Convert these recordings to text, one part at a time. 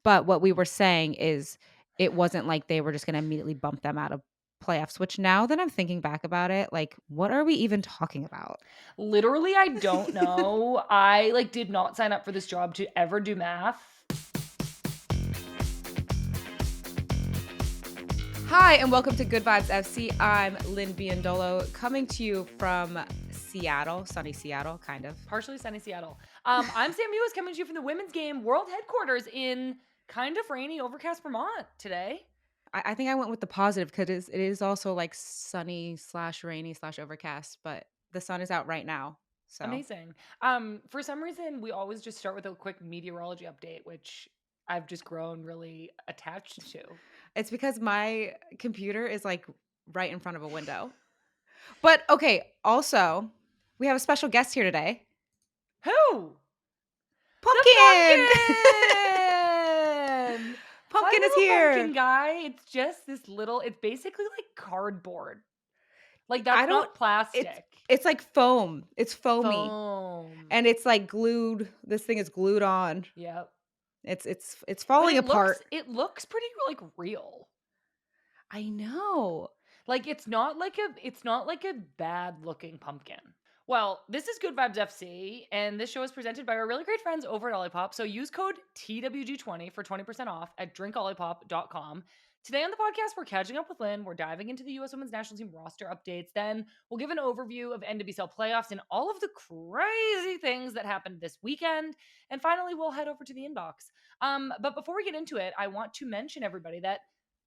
But what we were saying is it wasn't like they were just gonna immediately bump them out of playoffs, which now that I'm thinking back about it, like, what are we even talking about? Literally, I don't know. I, like, did not sign up for this job to ever do math. Hi, and welcome to Good Vibes FC. I'm Lynn Biondolo, coming to you from Seattle, sunny Seattle, kind of. Partially sunny Seattle. I'm Sam Mewis coming to you from the women's game world headquarters in kind of rainy, overcast Vermont today. I think I went with the positive because it is also like sunny slash rainy slash overcast, but the sun is out right now. So Amazing. For some reason, we always just start with a quick meteorology update, which I've just grown really attached to. it's because my computer is like right in front of a window. But okay, also, we have a special guest here today. Who? The Pumpkin! pumpkin! Hi, Pumpkin is little pumpkin here. guy. It's just this little, it's basically like cardboard. Like, I that's don't not it's plastic. it's like foam. It's foamy. Foam. And it's like glued. This thing is glued on. Yep. It's But falling it apart. looks pretty, like, real. I know. Like, it's not like a bad-looking pumpkin. Well, this is Good Vibes FC, and this show is presented by our really great friends over at Olipop. So use code TWG20 for 20% off at drinkolipop.com. Today on the podcast, we're catching up with Lynn. We're diving into the US Women's National Team roster updates. Then we'll give an overview of NWSL playoffs and all of the crazy things that happened this weekend. And finally, we'll head over to the inbox. But before we get into it, I want to mention everybody that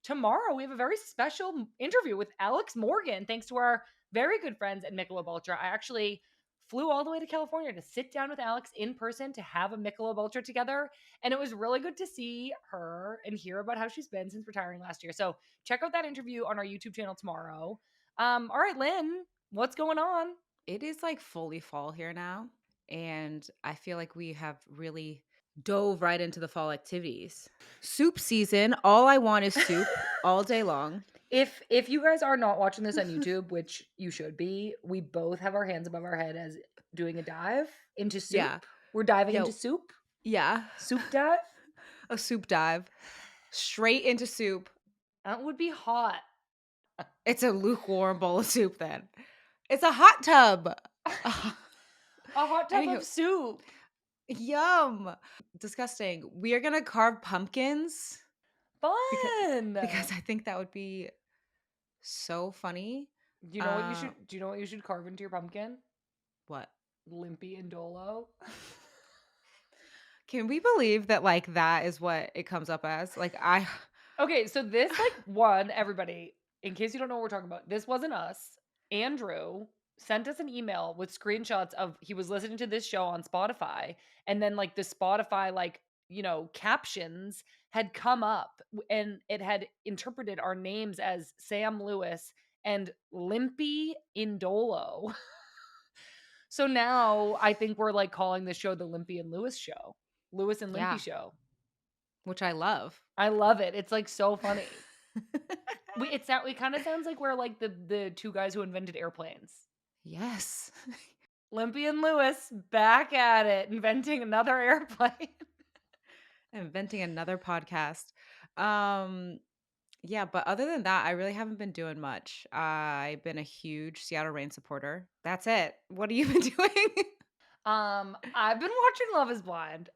tomorrow we have a very special interview with Alex Morgan, thanks to our very good friends at Michelob Ultra. I actually flew all the way to California to sit down with Alex in person to have a Michelob Ultra together. And it was really good to see her and hear about how she's been since retiring last year. So check out that interview on our YouTube channel tomorrow. All right, Lynn, what's going on? It is like fully fall here now. And I feel like we have really dove right into the fall activities. Soup season. All I want is soup all day long. If you guys are not watching this on YouTube, which you should be, we both have our hands above our head as doing a dive into Yeah. soup. We're diving into Yo, soup. yeah. Soup dive. A soup dive. Straight into soup. That would be hot. It's a lukewarm bowl of soup then. It's a hot tub. A hot tub Anywho, of soup. yum. Disgusting. We are gonna carve pumpkins because Fun. because I think that would be so funny. Do you know what you Uh, should do you know what you should carve into your pumpkin? what? Limpy and Dolo. Can we believe that like that is what it comes up as? Like I Okay, so this like one, everybody, in case you don't know what we're talking about, this wasn't us. Andrew sent us an email with screenshots of he was listening to this show on Spotify, and then like the Spotify captions had come up and it had interpreted our names as Sam Lewis and Limpy Indolo. So now I think we're like calling this show the Limpy and Lewis show. Lewis and Limpy yeah, show. which I love. I love it. It's like so funny. It kind of sounds like we're like the two guys who invented airplanes. Yes. Limpy and Lewis back at it, inventing another airplane. Inventing another podcast. Um Yeah, but other than that, I really haven't been doing much. I've been a huge Seattle Rain supporter. That's it. What have you been doing? I've been watching Love Is Blind.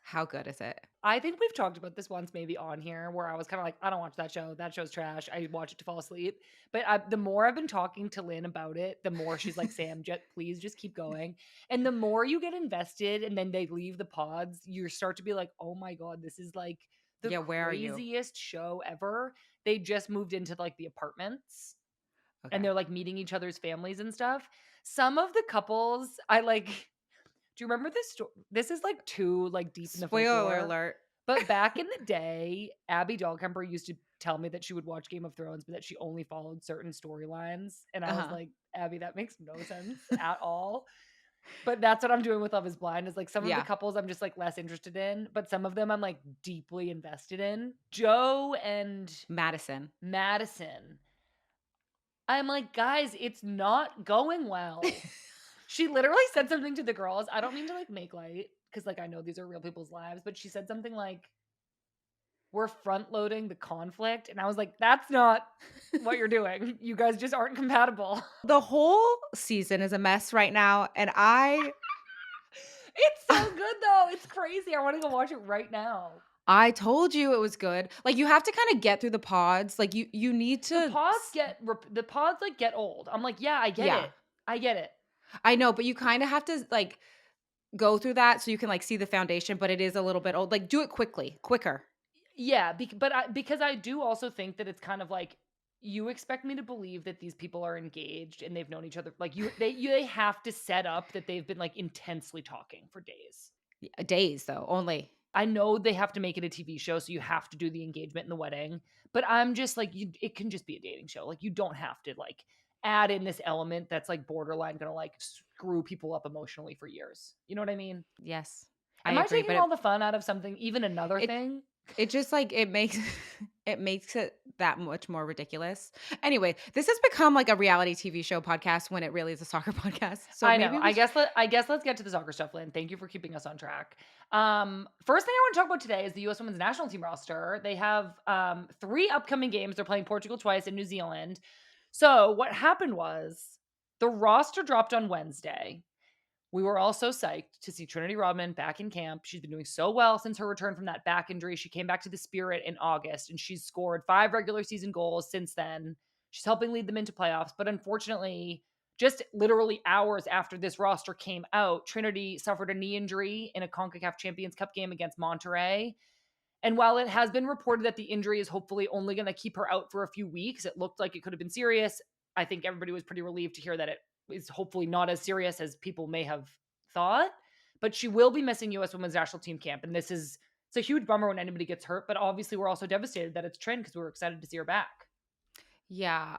How good is it? I think we've talked about this once maybe on here where I was kind of like, I don't watch that show. That show's trash. I watch it to fall asleep. But the more I've been talking to Lynn about it, the more she's like, Sam, please just keep going. And the more you get invested and then they leave the pods, you start to be like, oh my God, this is like the Yeah, where are you? craziest show ever. They just moved into like the apartments and Okay. they're like meeting each other's families and stuff. Some of the couples I like. Do you remember this story? This is like too like deep in the Spoiler folklore. alert. But back in the day, Abby Dahlkemper used to tell me that she would watch Game of Thrones, but that she only followed certain storylines. And I was Uh-huh. like, Abby, that makes no sense at all. But that's what I'm doing with Love Is Blind is like some of the Yeah. couples I'm just like less interested in, but some of them I'm like deeply invested in. Joe and Madison. Madison. I'm like, guys, it's not going well. She literally said something to the girls. I don't mean to like make light because like I know these are real people's lives, but she said something like, "We're front loading the conflict," and I was like, "That's not what you're doing. You guys just aren't compatible." The whole season is a mess right now, and I It's so good though. It's crazy. I want to go watch it right now. I told you it was good. Like, you have to kinda get through the pods, like, you need The to pods s get the pods like get old. I'm like, yeah, I get yeah, it. I get it. I know, but you kinda have to, like, go through that so you can, like, see the foundation, but it is a little bit old. Like, do it quickly, quicker. Yeah, but because I do also think that it's kind of like you expect me to believe that these people are engaged and they've known each other like they have to set up that they've been like intensely talking for days. Days, though, only. I know they have to make it a TV show, so you have to do the engagement and the wedding, but I'm just like it can just be a dating show. Like you don't have to like add in this element that's like borderline gonna like screw people up emotionally for years. You know what I mean? Yes, I Am I agree, taking but all the fun out of something, even another it thing? it just, like, it makes it makes it that much more ridiculous. Anyway, this has become, like, a reality TV show podcast when it really is a soccer podcast, so I know. maybe we I guess let's get to the soccer stuff, Lynn. Thank you for keeping us on track. First thing I want to talk about today is the U.S. Women's National Team roster. They have 3 upcoming games. They're playing Portugal twice and New Zealand. So what happened was the roster dropped on Wednesday. We were all so psyched to see Trinity Rodman back in camp. She's been doing so well since her return from that back injury. She came back to the Spirit in August and she's scored 5 regular season goals since then. She's helping lead them into playoffs. But unfortunately, just literally hours after this roster came out, Trinity suffered a knee injury in a CONCACAF Champions Cup game against Monterrey. And while it has been reported that the injury is hopefully only going to keep her out for a few weeks, it looked like it could have been serious. I think everybody was pretty relieved to hear that it is hopefully not as serious as people may have thought. But she will be missing U.S. Women's National Team camp. And it's a huge bummer when anybody gets hurt. But obviously, we're also devastated that it's Trin because we were excited to see her back. yeah,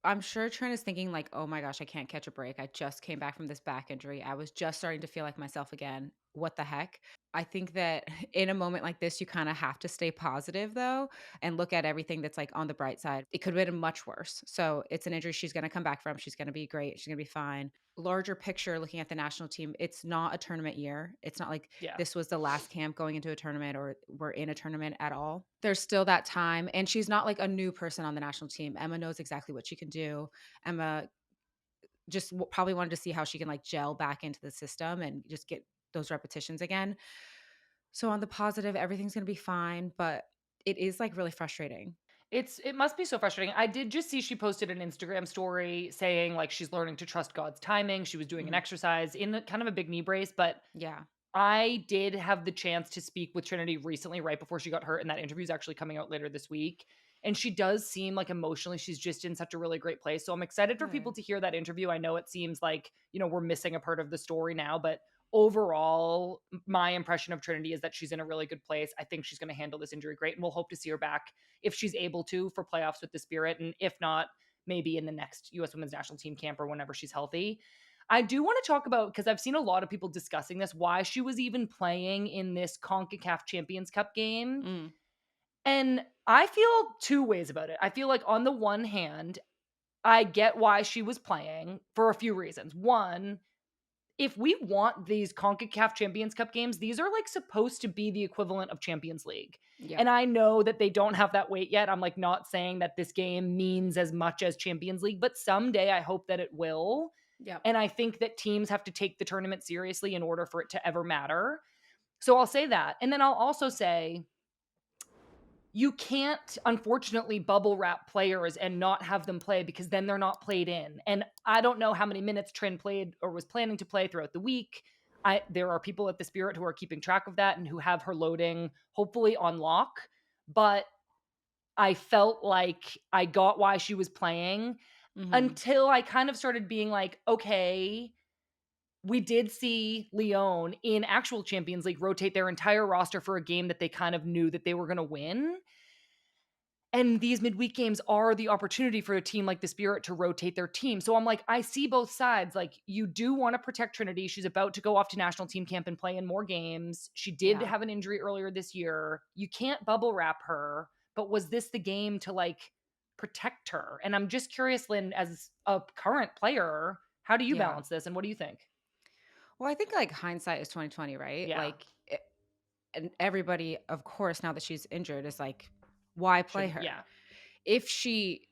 I'm sure Trent is thinking like, "Oh my gosh, I can't catch a break. I just came back from this back injury. I was just starting to feel like myself again. What the heck?" I think that in a moment like this, you kind of have to stay positive though and look at everything that's like on the bright side. It could have been much worse. So it's an injury she's going to come back from. She's going to be great. She's going to be fine. Larger picture, looking at the national team, it's not a tournament year. It's not like Yeah. this was the last camp going into a tournament or we're in a tournament at all. There's still that time. And she's not like a new person on the national team. Emma knows exactly what she can do. Emma just probably wanted to see how she can like gel back into the system and just get those repetitions again. So on the positive, everything's going to be fine, but it is like really frustrating. It must be so frustrating. I did just see she posted an Instagram story saying like she's learning to trust God's timing. She was doing an Mhm. exercise in kind of a big knee brace, but Yeah. I did have the chance to speak with Trinity recently, right before she got hurt, and that interview is actually coming out later this week. And she does seem like emotionally, she's just in such a really great place. So I'm excited for people Good. to hear that interview. I know it seems like, we're missing a part of the story now, but overall, my impression of Trinity is that she's in a really good place. I think she's going to handle this injury great, and we'll hope to see her back if she's able to for playoffs with the Spirit. And if not, maybe in the next US Women's National Team camp or whenever she's healthy. I do want to talk about, because I've seen a lot of people discussing this, why she was even playing in this CONCACAF Champions Cup game. Mm. And I feel two ways about it. I feel like, on the one hand, I get why she was playing for a few reasons. One, if we want these CONCACAF Champions Cup games, these are like supposed to be the equivalent of Champions League. Yep. And I know that they don't have that weight yet. I'm like not saying that this game means as much as Champions League, but someday I hope that it will. Yep. And I think that teams have to take the tournament seriously in order for it to ever matter. So I'll say that. And then I'll also say you can't, unfortunately, bubble wrap players and not have them play, because then they're not played in. And I don't know how many minutes Trin played or was planning to play throughout the week. There are people at the Spirit who are keeping track of that and who have her loading hopefully on lock. But I felt like I got why she was playing Mhm. until I kind of started being like, okay, we did see Lyon in actual Champions League rotate their entire roster for a game that they kind of knew that they were going to win. And these midweek games are the opportunity for a team like the Spirit to rotate their team. So I'm like, I see both sides. Like, you do want to protect Trinity. She's about to go off to national team camp and play in more games. She did Yeah. have an injury earlier this year. You can't bubble wrap her. But was this the game to like protect her? And I'm just curious, Lynn, as a current player, how do you Yeah. balance this and what do you think? Well, I think, like, hindsight is 2020, right? Yeah. Like, and everybody, of course, now that she's injured is like, "Why play Shouldn't her?" yeah. If she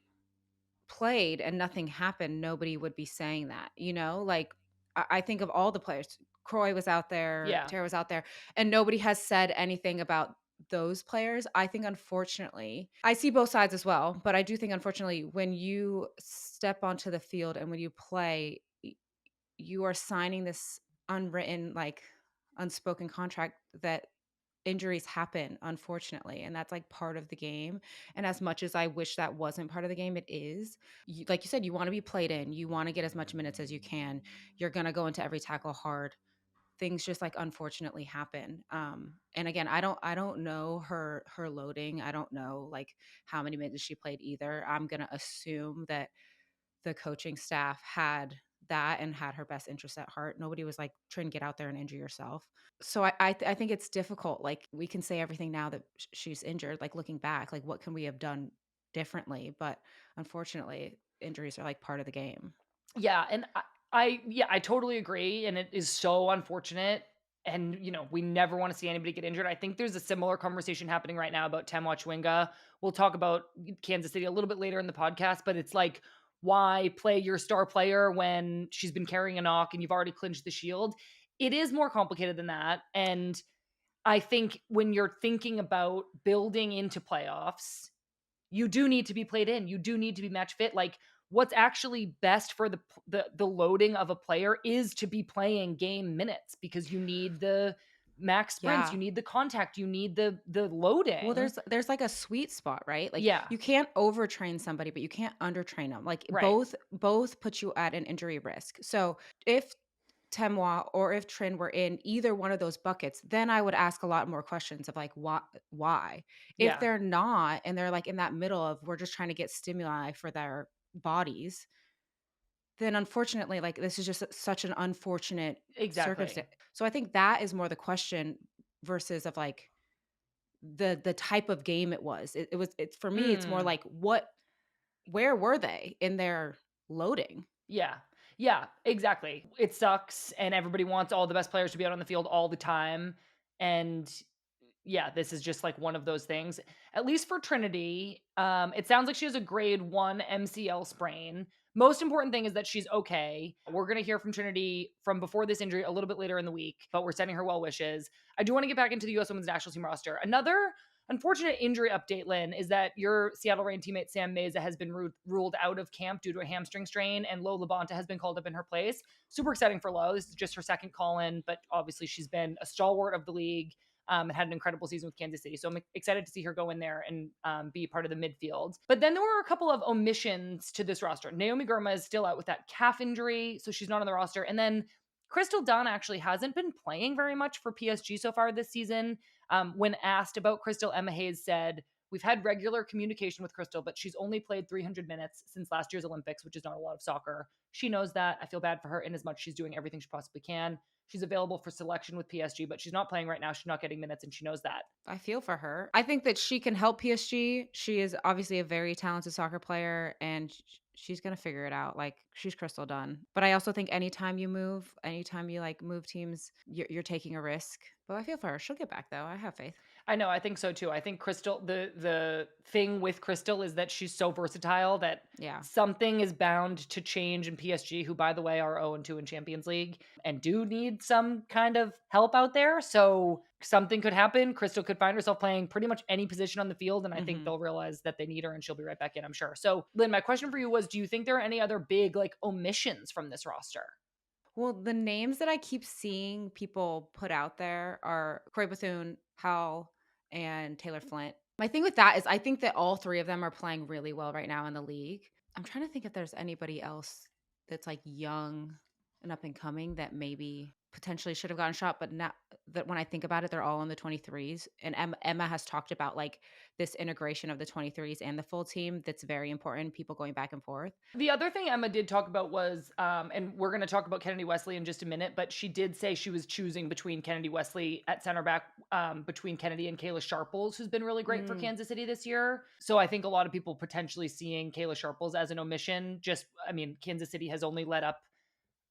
played and nothing happened, nobody would be saying that, you know? Like, I think of all the players. Croy was out there, Yeah. Tara was out there, and nobody has said anything about those players. I think, unfortunately, I see both sides as well, but I do think, unfortunately, when you step onto the field and when you play, you are signing this unwritten, like, unspoken contract that injuries happen, unfortunately, and that's, like, part of the game, and as much as I wish that wasn't part of the game, it is. You, like you said, you wanna be played in, you wanna get as much minutes as you can. You're gonna go into every tackle hard. Things just, like, unfortunately happen, and again, I don't know her loading. I don't know, like, how many minutes she played either. I'm gonna assume that the coaching staff had that and had her best interest at heart. Nobody was like, "Trin, get out there and injure yourself." So I think it's difficult. Like, we can say everything now that she's injured, like, looking back, like, what can we have done differently? But unfortunately, injuries are, like, part of the game. Yeah, and I totally agree, and it is so unfortunate. And we never want to see anybody get injured. I think there's a similar conversation happening right now about Temwa Chwinga. We'll talk about Kansas City a little bit later in the podcast, but it's like, why play your star player when she's been carrying a knock and you've already clinched the shield? It is more complicated than that, and I think when you're thinking about building into playoffs, you do need to be played in. You do need to be match fit. Like, what's actually best for the loading of a player is to be playing game minutes, because you need the max sprints, Yeah. you need the contact, you need the Well, loading. there's like a sweet spot, right? Like, Yeah, you can't overtrain somebody, but you can't undertrain them. Like, right. both put you at an injury risk. So if Temois or if Trin were in either one of those buckets, then I would ask a lot more questions of, like, why? If Yeah, they're not and they're, like, in that middle of, we're just trying to get stimuli for their bodies, then unfortunately, like, this is just such an unfortunate exactly. circumstance. So I think that is more the question versus of, like, the type of game it was. It's for me, it's more Mm. like, where were they in their loading? Yeah. Yeah, exactly. It sucks, and everybody wants all the best players to be out on the field all the time. And yeah, this is just like one of those things. At least for Trinity, it sounds like she has a grade 1 MCL sprain. Most important thing is that she's okay. We're going to hear from Trinity from before this injury a little bit later in the week, but we're sending her well wishes. I do want to get back into the US Women's National Team roster. Another unfortunate injury update, Lynn, is that your Seattle Reign teammate Sam Meza has been ruled out of camp due to a hamstring strain, and Lo Labonta has been called up in her place. Super exciting for Lo. This is just her second call in, but obviously she's been a stalwart of the league, and had an incredible season with Kansas City. So I'm excited to see her go in there and be part of the midfield. But then there were a couple of omissions to this roster. Naomi Girma is still out with that calf injury, so she's not on the roster. And then Crystal Dunn actually hasn't been playing very much for PSG so far this season. When asked about Crystal, Emma Hayes said, "We've had regular communication with Crystal, but she's only played 300 minutes since last year's Olympics, which is not a lot of soccer. She knows that. I feel bad for her in as much she's doing everything she possibly can. She's available for selection with PSG, but she's not playing right now. She's not getting minutes, and she knows that." I feel for her. I think that she can help PSG. She is obviously a very talented soccer player, and she's gonna figure it out. Like, she's Crystal Dunn. But I also think anytime you, like, move teams, you're taking a risk. But I feel for her. She'll get back though. I have faith. I know, I think so too. I think Crystal, the thing with Crystal is that she's so versatile that Yeah. something is bound to change in PSG, who by the way are 0-2 in Champions League and do need some kind of help out there. So something could happen. Crystal could find herself playing pretty much any position on the field, and I think hmm they'll realize that they need her and she'll be right back in, I'm sure. So Lynn, my question for you was, do you think there are any other big like omissions from this roster? Well, the names that I keep seeing people put out there are Corey Bethune, Howell, and Taylor Flint. My thing with that is I think that all three of them are playing really well right now in the league. I'm trying to think if there's anybody else that's, like, young and up and coming that maybe potentially should have gotten a shot, but not that when I think about it, they're all in the 23s. And Emma has talked about, like, this integration of the 23s and the full team that's very important, people going back and forth. The other thing Emma did talk about was, and we're going to talk about Kennedy Wesley in just a minute, but she did say she was choosing between Kennedy Wesley at center back, between Kennedy and Kayla Sharples, who's been really great for Mm. Kansas City this year. So I think a lot of people potentially seeing Kayla Sharples as an omission. Just, I mean, Kansas City has only let up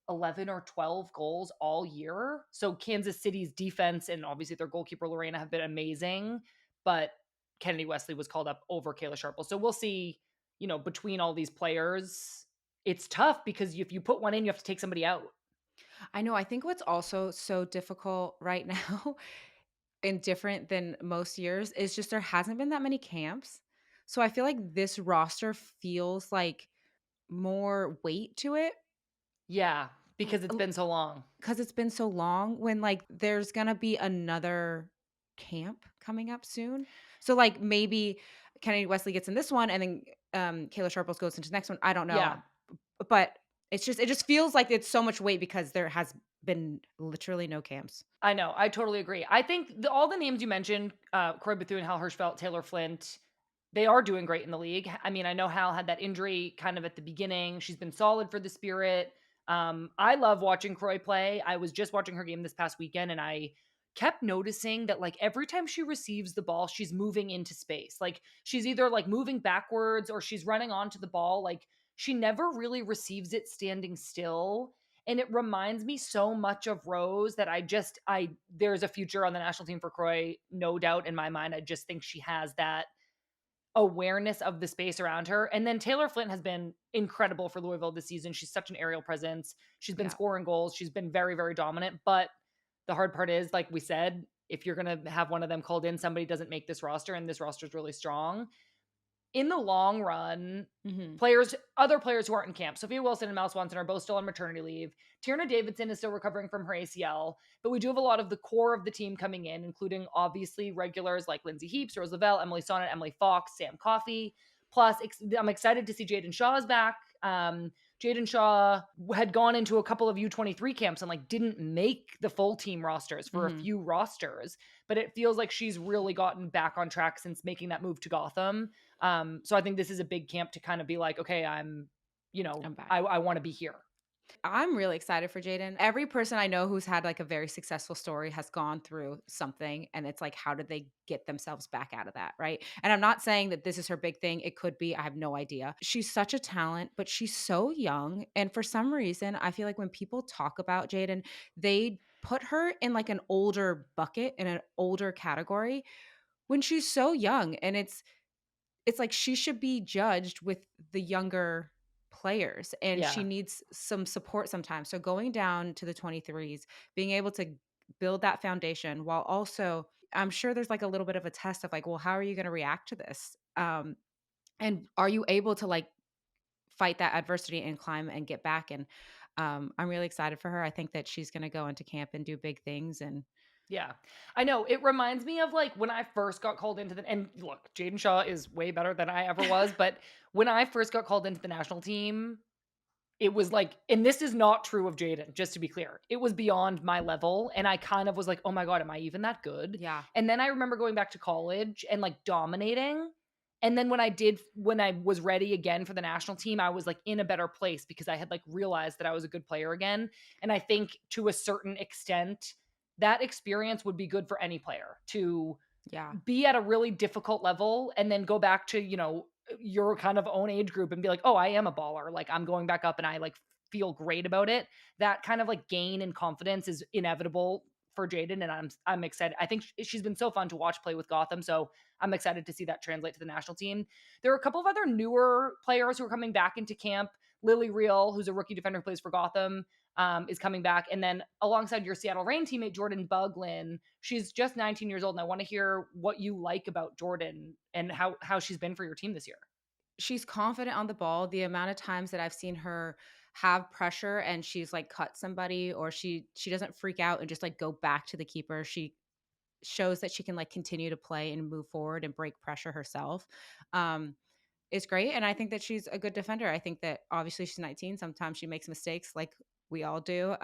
11 or 12 goals all year. So Kansas City's defense and obviously their goalkeeper Lorena have been amazing, but Kennedy Wesley was called up over Kayla Sharple. So we'll see, between all these players, it's tough because if you put one in, you have to take somebody out. I know, I think what's also so difficult right now and different than most years is just there hasn't been that many camps. So I feel like this roster feels like more weight to it. Yeah, because it's been so long. 'Cause it's been so long when, like, there's gonna be another camp coming up soon. So, like, maybe Kennedy Wesley gets in this one and then, Kayla Sharples goes into the next one, I don't Yeah, know. But it just feels like it's so much weight because there has been literally no camps. I know. I totally agree. I think all the names you mentioned, Corey Bethune, Hal Hirschfeld, Taylor Flint, they are doing great in the league. I mean, I know Hal had that injury kind of at the beginning. She's been solid for the Spirit. I love watching Croy play. I was just watching her game this past weekend, and I kept noticing that like every time she receives the ball, she's moving into space. Like she's either like moving backwards or she's running onto the ball. Like she never really receives it standing still, and it reminds me so much of Rose that I there's a future on the national team for Croy, no doubt in my mind. I just think she has that awareness of the space around her. And then Taylor Flint has been incredible for Louisville this season. She's such an aerial presence. She's been Yeah. scoring goals. She's been very, very dominant. But the hard part is, like we said, if you're going to have one of them called in, somebody doesn't make this roster, and this roster is really strong in the long run, Mhm. other players who aren't in camp, Sophia Wilson and Mal Swanson are both still on maternity leave. Tierna Davidson is still recovering from her ACL, but we do have a lot of the core of the team coming in, including obviously regulars like Lindsay Heaps, Rose Lavelle, Emily Sonnet, Emily Fox, Sam Coffey. Plus, I'm excited to see Jaden Shaw is back. Jaden Shaw had gone into a couple of U23 camps and like didn't make the full team rosters for a Mhm. few rosters, but it feels like she's really gotten back on track since making that move to Gotham. So I think this is a big camp to kind of be like, okay, I'm back. I want to be here. I'm really excited for Jaden. Every person I know who's had like a very successful story has gone through something, and it's like, how did they get themselves back out of that? Right. And I'm not saying that this is her big thing. It could be. I have no idea. She's such a talent, but she's so young. And for some reason, I feel like when people talk about Jaden, they put her in like an older bucket, in an older category when she's so young. And it's like she should be judged with the younger players, and she Yeah. needs some support sometimes. So going down to the 23s, being able to build that foundation while also, I'm sure there's like a little bit of a test of like, well, how are you going to react to this? And are you able to like fight that adversity and climb and get back? And I'm really excited for her. I think that she's going to go into camp and do big things. And Yeah. I know. It reminds me of like when I first got called into and look, Jaden Shaw is way better than I ever was. But when I first got called into the national team, it was like, and this is not true of Jaden, just to be clear. It was beyond my level. And I kind of was like, oh my God, am I even that good? yeah, And then I remember going back to college and like dominating. And then when I was ready again for the national team, I was like in a better place because I had like realized that I was a good player again. And I think to a certain extent, that experience would be good for any player to yeah, be at a really difficult level and then go back to, your kind of own age group and be like, "Oh, I am a baller. Like I'm going back up and I like feel great about it." That kind of like gain in confidence is inevitable for Jaden, and I'm excited. I think she's been so fun to watch play with Gotham, so I'm excited to see that translate to the national team. There are a couple of other newer players who are coming back into camp. Lily Real, who's a rookie defender who plays for Gotham, is coming back. And then alongside your Seattle Reign teammate, Jordan Buglin, she's just 19 years old. And I want to hear what you like about Jordan and how she's been for your team this year. she's confident on the ball. The amount of times that I've seen her have pressure and she's like cut somebody, or she doesn't freak out and just like go back to the keeper. She shows that she can like continue to play and move forward and break pressure herself. Um, is great. And I think that she's a good defender. I think that obviously she's 19. Sometimes she makes mistakes like we all do.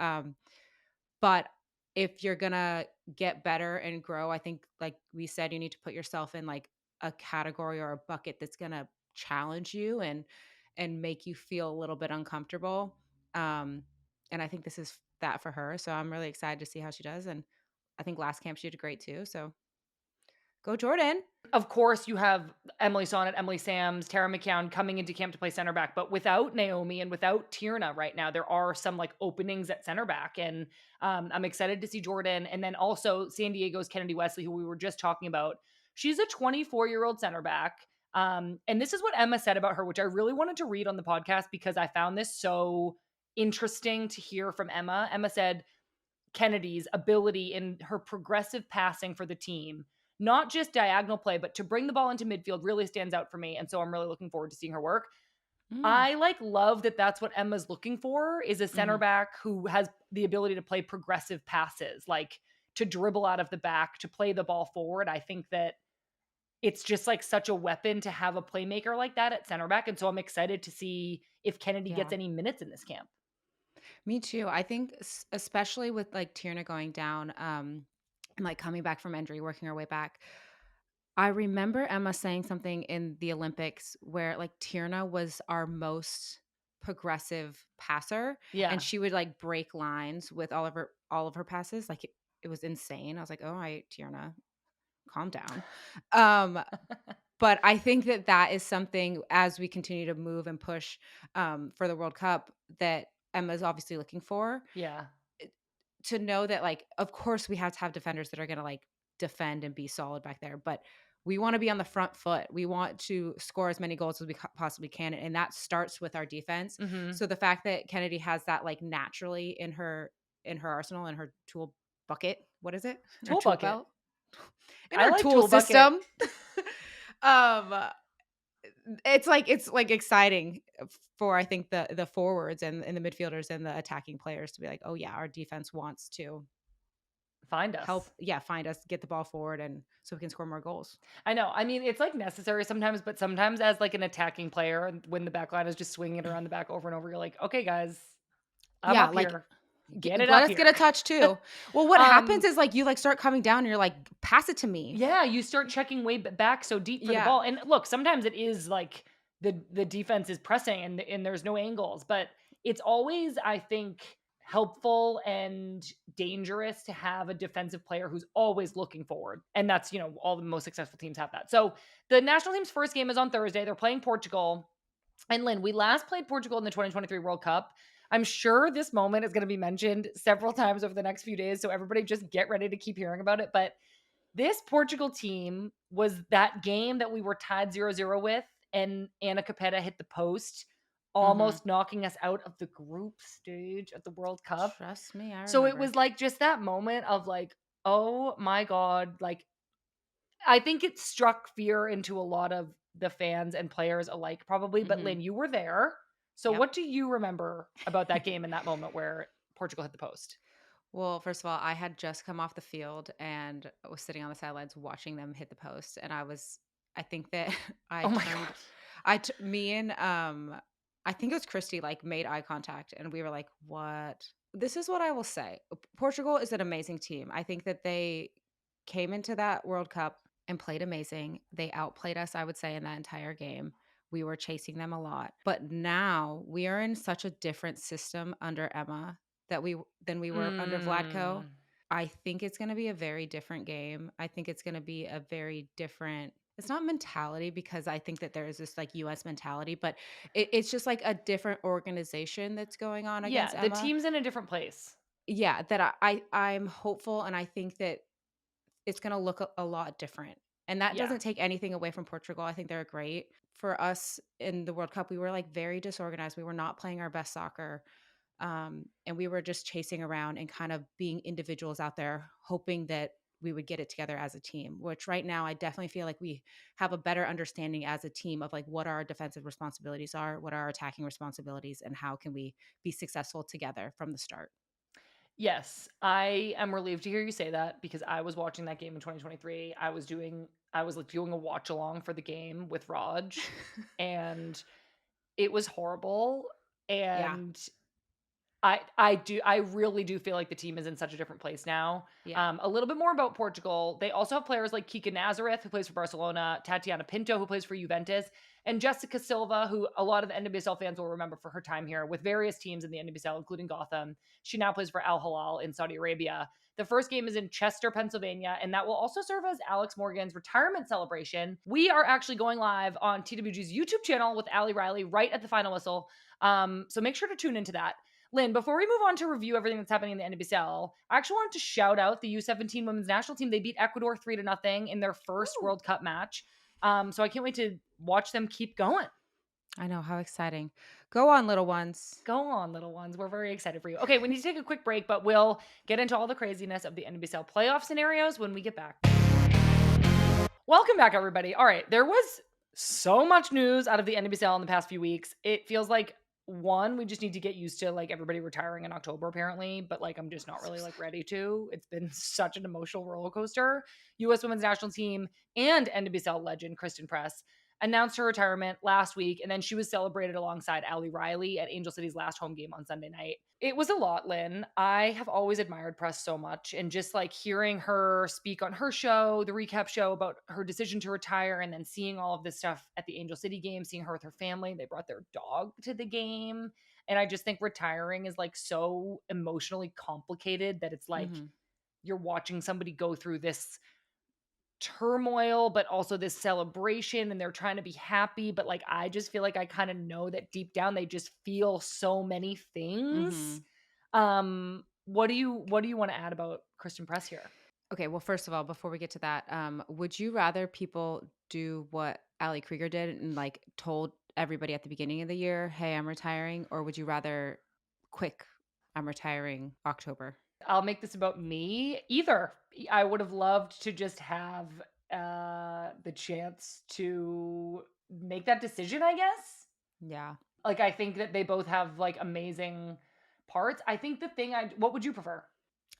But if you're gonna get better and grow, I think, like we said, you need to put yourself in like a category or a bucket that's gonna challenge you and make you feel a little bit uncomfortable. Um, and I think this is that for her. So I'm really excited to see how she does. And I think last camp she did great too. So Go Jordan. Of course, you have Emily Sonnet, Emily Sams, Tara McCown coming into camp to play center back, but without Naomi and without Tierna right now, there are some like openings at center back, and I'm excited to see Jordan, and then also San Diego's Kennedy Wesley, who we were just talking about. She's a 24-year-old center back, and this is what Emma said about her, which I really wanted to read on the podcast because I found this so interesting to hear from Emma. Emma said Kennedy's ability in her progressive passing for the team, not just diagonal play, but to bring the ball into midfield really stands out for me. And so I'm really looking forward to seeing her work. Mm, I like love that that's what Emma's looking for is a center mhm. back who has the ability to play progressive passes, like to dribble out of the back, to play the ball forward. I think that it's just like such a weapon to have a playmaker like that at center back. And so I'm excited to see if Kennedy gets Yeah. any minutes in this camp. Me too. I think especially with like Tierna going down, and like coming back from injury, working her way back. I remember Emma saying something in the Olympics where like Tierna was our most progressive passer, and Yeah. she would like break lines with all of her passes. Like it was insane. I was like, "Oh, right, Tierna, calm down." Um, but I think that that is something as we continue to move and push for the World Cup that Emma's obviously looking for Yeah. eh, to know that, like, of course, we have to have defenders that are gonna, like, defend and be solid back there, but we wanna be on the front foot. We want to score as many goals as we possibly can, and that starts with our defense. Hmm. So the fact that Kennedy has that, like, naturally in her arsenal, in her tool bucket, what is it? In her Tool tool bucket. belt? In I her like tool tool bucket. system. Um, it's, like, exciting for, I think, the forwards and the midfielders and the attacking players to be like, "Oh, yeah, our defense wants to Find help, us. yeah, find us, get the ball forward, and so we can score more goals." I know. I mean, it's like necessary sometimes, but sometimes as like an attacking player, and when the back line is just swinging it around the back over and over, you're like, okay, guys, I'm Yeah, up like, here. Get it let up us get here. a touch too. Well, what happens um, is, like, you, like, start coming down and you're like, "Pass it to me." yeah, you start checking way back so deep for the Yeah. ball. And look, sometimes it is like the defense is pressing and there's no angles, but it's always, I think, helpful and dangerous to have a defensive player who's always looking forward. And that's, all the most successful teams have that. So the national team's first game is on Thursday. They're playing Portugal. And Lynn, we last played Portugal in the 2023 World Cup. I'm sure this moment is going to be mentioned several times over the next few days. So everybody just get ready to keep hearing about it. But this Portugal team was that game that we were tied 0-0 with, and Anna Capetta hit the post, Mhm. almost knocking us out of the group stage at the World Cup. Trust me, I So it remember. was like just that moment of like, oh my God. Like, I think it struck fear into a lot of the fans and players alike, probably. But Mhm. Lynn, you were there. So Yep. what do you remember about that game in that moment where Portugal hit the post? Well, first of all, I had just come off the field and was sitting on the sidelines watching them hit the post, and I think that I Oh my turned God. me and, I think it was Christy, like, made eye contact, and we were like, "What?" This is what I will say. Portugal is an amazing team. I think that they came into that World Cup and played amazing. They outplayed us, I would say, in that entire game. We were chasing them a lot. But now we are in such a different system under Emma than we were under Vlatko. Mm, I think it's gonna be a very different game. I think it's gonna be a very different, it's not mentality because I think that there is this, like, US mentality, but it's just, like, a different organization that's going on against yeah, the Emma. team's in a different place. Yeah, that I'm hopeful, and I think that it's gonna look a lot different, and that Yeah. doesn't take anything away from Portugal. I think they're great. For us in the World Cup, we were, like, very disorganized. We were not playing our best soccer, and we were just chasing around and kind of being individuals out there, hoping that we would get it together as a team. Which right now, I definitely feel like we have a better understanding as a team of like what our defensive responsibilities are, what are our attacking responsibilities, and how can we be successful together from the start. Yes, I am relieved to hear you say that because I was watching that game in 2023. I was like doing a watch along for the game with Raj, and it was horrible. Yeah. And I really do feel like the team is in such a different place now. Yeah. A little bit more about Portugal. They also have players like Kika Nazareth, who plays for Barcelona, Tatiana Pinto, who plays for Juventus, and Jessica Silva, who a lot of the NWSL fans will remember for her time here with various teams in the NWSL, including Gotham. She now plays for Al Hilal in Saudi Arabia. The first game is in Chester, Pennsylvania, and that will also serve as Alex Morgan's retirement celebration. We are actually going live on TWG's YouTube channel with Ali Riley right at the final whistle. So make sure to tune into that. Lynn, before we move on to review everything that's happening in the NWSL, I actually wanted to shout out the U17 women's national team. They beat Ecuador 3-0 in their first Ooh. World Cup match. So I can't wait to watch them keep going. I know, how exciting. Go on, little ones. Go on, little ones. We're very excited for you. Okay, we need to take a quick break, but we'll get into all the craziness of the NWSL playoff scenarios when we get back. Welcome back, everybody. All right, there was so much news out of the NWSL in the past few weeks. It feels like one, we just need to get used to like everybody retiring in October, apparently, but like I'm just not really like ready to. It's been such an emotional roller coaster. US women's national team and NWSL legend Christen announced her retirement last week, and then she was celebrated alongside Ali Riley at Angel City's last home game on Sunday night. It was a lot, Lynn. I have always admired Press so much, and just like hearing her speak on her show, the recap show about her decision to retire, and then seeing all of this stuff at the Angel City game, seeing her with her family. They brought their dog to the game. And I just think retiring is like so emotionally complicated that it's like Mhm. you're watching somebody go through this turmoil, but also this celebration, and they're trying to be happy. But like, I just feel like I kind of know that deep down they just feel so many things. Mhm. What do you want to add about Christen Press here? Okay, well, first of all, before we get to that, would you rather people do what Ali Krieger did and like told everybody at the beginning of the year, "Hey, I'm retiring," or would you rather quick, "I'm retiring October"? I'll make this about me. Either. I would have loved to just have the chance to make that decision, I guess. Yeah. Like I think that they both have like amazing parts. I think the thing I what would you prefer?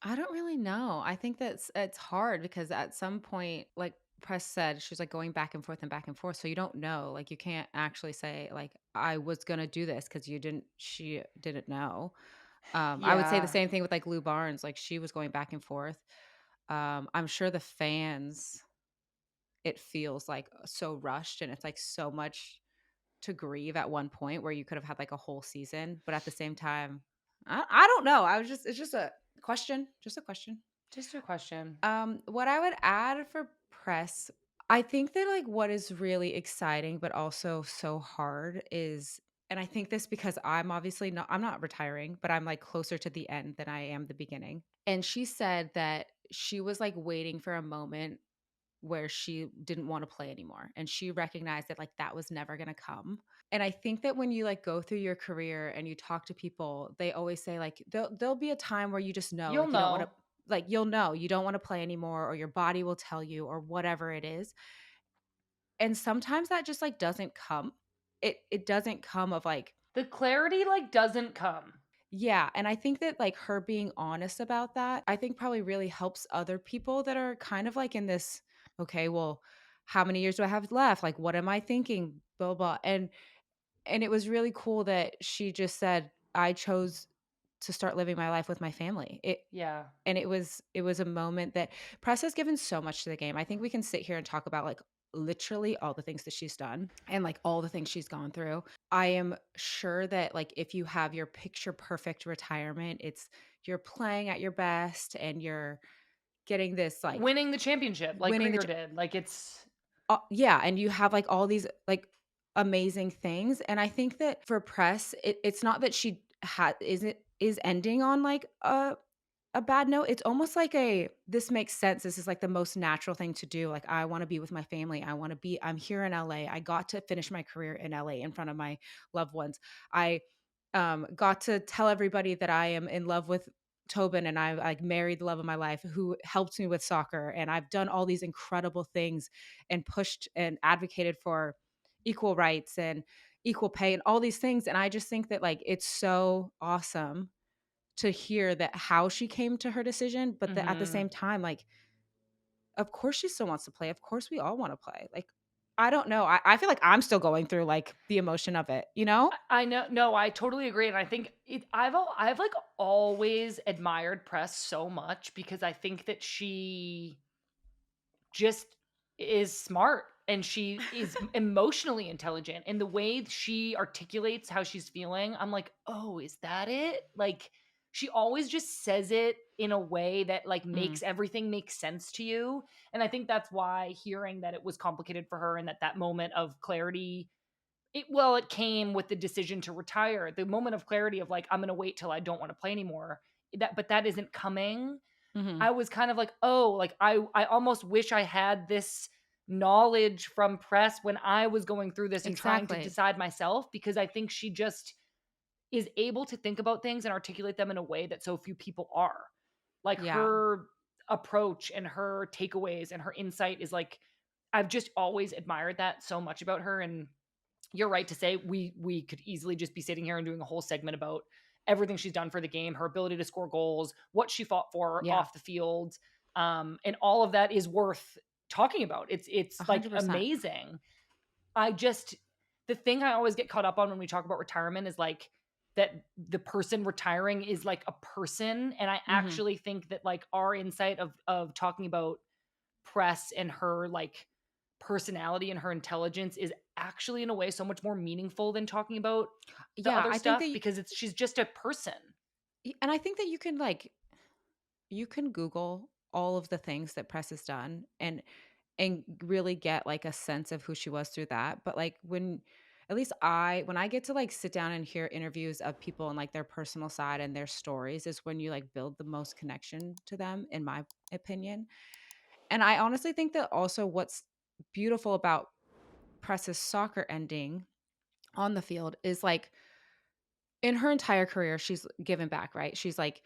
I don't really know. I think that's it's hard because at some point, like Press said, she's like going back and forth and back and forth. So you don't know. Like you can't actually say like I was gonna do this because you didn't. She didn't know. I would say the Yeah. same thing with like Lou Barnes. Like she was going back and forth. I'm sure the fans, it feels like so rushed and it's like so much to grieve at one point where you could have had like a whole season, but at the same time, I don't know. I was just it's just a question. Just a question. What I would add for Press, I think that like what is really exciting but also so hard is, and I think this because I'm not retiring, but I'm like closer to the end than I am the beginning. And she said that she was like waiting for a moment where she didn't want to play anymore, and she recognized that like that was never going to come. And I think that when you like go through your career and you talk to people, they always say like there'll be a time where you just know You'll like you don't want to, know. like you'll know you don't want to play anymore, or your body will tell you, or whatever it is. And sometimes that just like doesn't come. It doesn't come of like, The clarity like doesn't come. yeah, and I think that like her being honest about that, I think probably really helps other people that are kind of like in this, okay, well, how many years do I have left? Like what am I thinking? Blah blah. And it was really cool that she just said, I chose to start living my life with my family. Yeah. And it was a moment that Press has given so much to the game. I think we can sit here and talk about like literally all the things that she's done and like all the things she's gone through. I am sure that like if you have your picture perfect retirement, it's you're playing at your best and you're getting this like Winning the championship like winning the Krieger did. Like it's yeah, and you have like all these like amazing things. And I think that for Press, it's not that she is ending on like a bad note. It's almost like a this makes sense. This is like the most natural thing to do. Like I want to be with my family. I'm here in LA. I got to finish my career in LA in front of my loved ones. I got to tell everybody that I am in love with Tobin, and I like married the love of my life who helped me with soccer, and I've done all these incredible things and pushed and advocated for equal rights and equal pay and all these things. And I just think that like it's so awesome to hear that how she came to her decision, but that at the mhm. same time, like, of course she still wants to play. Of course we all want to play. Like, I don't know. I feel like I'm still going through, like, the emotion of it, you know? I know, no, I totally agree, and I think I've, like, always admired Press so much because I think that she just is smart and she is emotionally intelligent, and the way she articulates how she's feeling, I'm like, "Oh, is that it?" Like, she always just says it in a way that, like, Mm, makes everything make sense to you, and I think that's why hearing that it was complicated for her and that that moment of clarity, it came with the decision to retire. The moment of clarity of, like, "I'm gonna wait till I don't wanna play anymore," that isn't coming. mhm. I was kind of like, "Oh," like, I almost wish I had this knowledge from Press when I was going through this and trying to Exactly. decide myself, because I think she just is able to think about things and articulate them in a way that so few people are. Like, Yeah. her approach and her takeaways and her insight is, like, I've just always admired that so much about her, and you're right to say we could easily just be sitting here and doing a whole segment about everything she's done for the game, her ability to score goals, what she fought for Yeah. off the field, and all of that is worth talking about. It's like 100%. amazing. I just the thing I always get caught up on when we talk about retirement is like that the person retiring is like a person, and I Mhm. actually think that like our insight of talking about Press and her like personality and her intelligence is actually in a way so much more meaningful than talking about the Yeah, other I think stuff that you because she's just a person. and I think that you can, like you can Google all of the things that Press has done and really get, like, a sense of who she was through that, but, like, when I get to, like, sit down and hear interviews of people and, like, their personal side and their stories is when you, like, build the most connection to them, in my opinion, and I honestly think that also what's beautiful about Press's soccer ending on the field is, like, in her entire career, she's given back, right? She's like,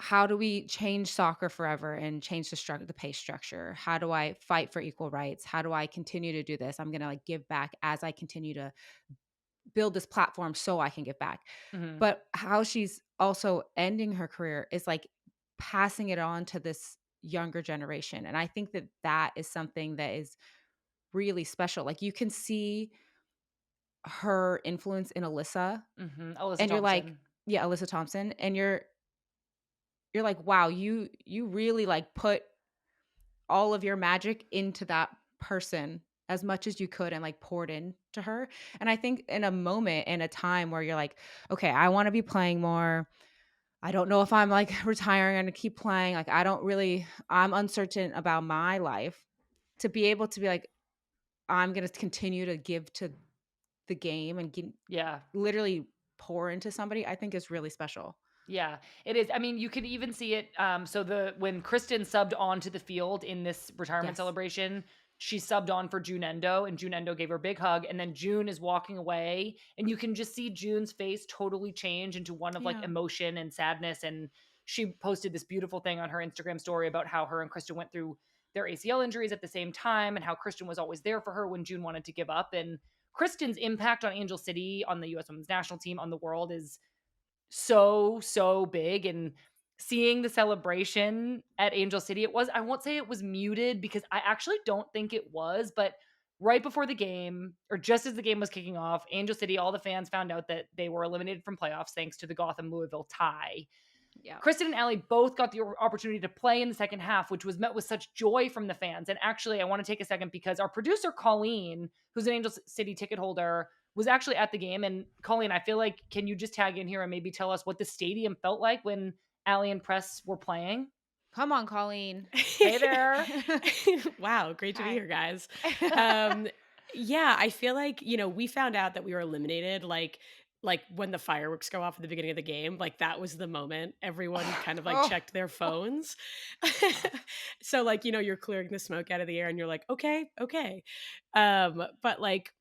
how do we change soccer forever and change the pay structure? How do I fight for equal rights? How do I continue to do this? I'm going to like give back as I continue to build this platform so I can give back. Mhm. But how she's also ending her career is like passing it on to this younger generation. And I think that that is something that is really special. Like you can see her influence in Alyssa Mhm. Alyssa and you're like, Thompson. yeah, Alyssa Thompson and you're like, wow, you really like put all of your magic into that person as much as you could and like poured into her. And I think in a moment in a time where you're like, okay, I want to be playing more. I don't know if I'm like retiring and to keep playing. Like I'm uncertain about my life. To be able to be like, I'm gonna continue to give to the game and Yeah. literally pour into somebody, I think is really special. Yeah, it is. I mean, you could even see it. So the when Kristen subbed onto the field in this retirement Yes. celebration, she subbed on for June Endo, and June Endo gave her a big hug. And then June is walking away, and you can just see June's face totally change into one of like Yeah. emotion and sadness. And she posted this beautiful thing on her Instagram story about how her and Kristen went through their ACL injuries at the same time, and how Kristen was always there for her when June wanted to give up. And Kristen's impact on Angel City, on the U.S. Women's National Team, on the world is so big, and seeing the celebration at Angel City, I won't say it was muted because I actually don't think it was, but right before the game or just as the game was kicking off, Angel City, all the fans found out that they were eliminated from playoffs thanks to the Gotham Louisville tie. Yeah. Kristen and Allie both got the opportunity to play in the second half, which was met with such joy from the fans. And actually, I want to take a second because our producer, Colleen, who's an Angel City ticket holder, was actually at the game. And Colleen, I feel like, can you just tag in here and maybe tell us what the stadium felt like when Allie and Press were playing? Come on, Colleen. Hey there. Wow, great to be Hi. here, guys. Um, yeah, I feel like, we found out that we were eliminated like when the fireworks go off at the beginning of the game, like that was the moment everyone kind of like Oh. checked their phones. So like, you're clearing the smoke out of the air and you're like, okay, okay. But like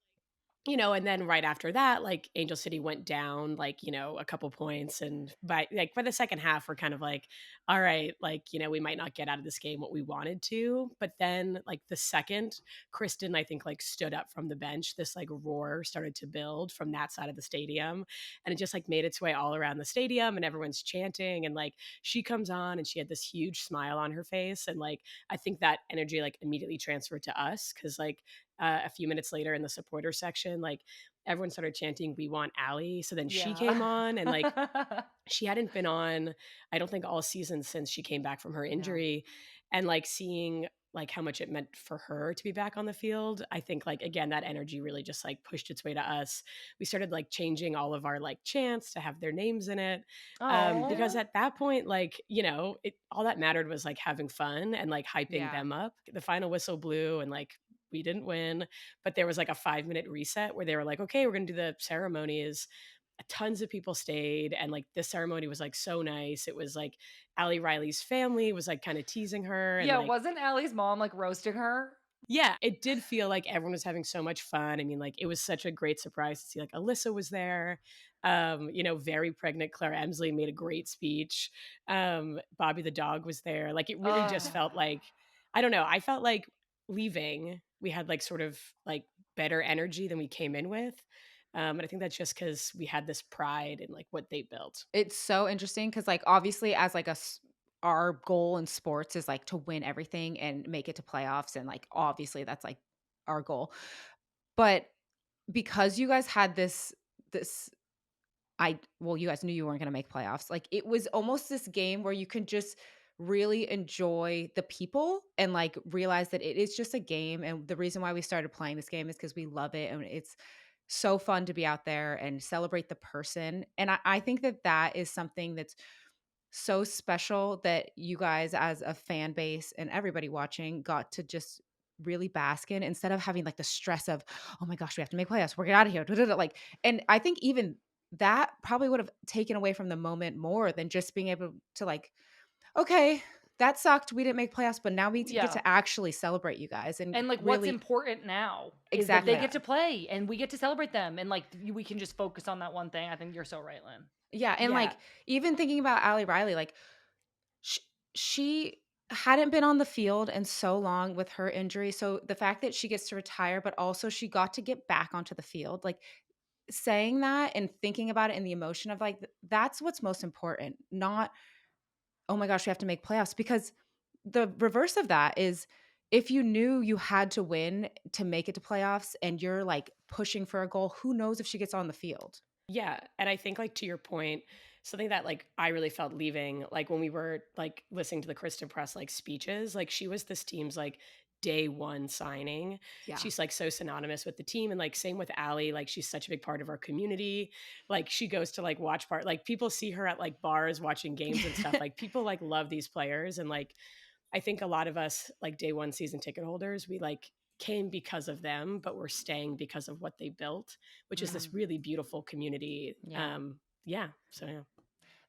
and then right after that, like Angel City went down like, a couple points. And by the second half, we're kind of like, all right, like, we might not get out of this game what we wanted to. But then like the second Kristen, I think, like stood up from the bench, this like roar started to build from that side of the stadium. And it just like made its way all around the stadium and everyone's chanting. And like she comes on and she had this huge smile on her face. And like I think that energy like immediately transferred to us because like a few minutes later in the supporter section, like everyone started chanting, "We want Allie." So then she Yeah. came on, and like she hadn't been on, I don't think, all season since she came back from her Yeah. injury. And like seeing like how much it meant for her to be back on the field, I think like again that energy really just like pushed its way to us. We started like changing all of our like chants to have their names in it, because Oh. at that point, like, all that mattered was like having fun and like hyping Yeah. them up. The final whistle blew, and like we didn't win, but there was like a 5-minute reset where they were like, okay, we're gonna do the ceremonies. Tons of people stayed, and like this ceremony was like so nice. It was like Allie Riley's family was like kind of teasing her, and Yeah, like, wasn't Allie's mom like roasting her? yeah, it did feel like everyone was having so much fun. I mean, like it was such a great surprise to see like Alyssa was there. Very pregnant Claire Emsley made a great speech. Bobby the dog was there. Like it really just Oh. felt like, I don't know, I felt like leaving, we had like sort of like better energy than we came in with. And I think that's just because we had this pride in like what they built. It's so interesting because, like, obviously, as like our goal in sports is like to win everything and make it to playoffs, and like obviously that's like our goal. But because you guys had this, you guys knew you weren't going to make playoffs. Like it was almost this game where you can just really enjoy the people and like realize that it is just a game. And the reason why we started playing this game is because we love it and it's so fun to be out there and celebrate the person. And I think that that is something that's so special that you guys as a fan base and everybody watching got to just really bask in instead of having like the stress of, oh my gosh, we have to make playoffs, we're get out of here, da, da, da, like. And I think even that probably would have taken away from the moment more than just being able to like, okay, that sucked, we didn't make playoffs, but now we get Yeah. to actually celebrate you guys and And like what's really. important now is that they Exactly. get to play and we get to celebrate them and like we can just focus on that one thing. I think you're so right, Lynn. Yeah, and Yeah. like even thinking about Allie Riley, like Sh she hadn't been on the field in so long with her injury, so the fact that she gets to retire, but also she got to get back onto the field, like, saying that and thinking about it and the emotion of, like, that's what's most important, not, "Oh my gosh, we have to make playoffs," because the reverse of that is if you knew you had to win to make it to playoffs and you're, like, pushing for a goal, who knows if she gets on the field? Yeah, and I think like to your point, something that like I really felt leaving, like when we were like listening to the Kristen Press like speeches, like she was this team's like day one signing. Yeah. She's like so synonymous with the team, and like same with Allie, like she's such a big part of our community. Like she goes to like watch part, like people see her at like bars watching games and stuff. Like people like love these players, and like I think a lot of us like day one season ticket holders, we like came because of them, but we're staying because of what they built, which is this Mhm. really beautiful community. Yeah. Yeah. So yeah.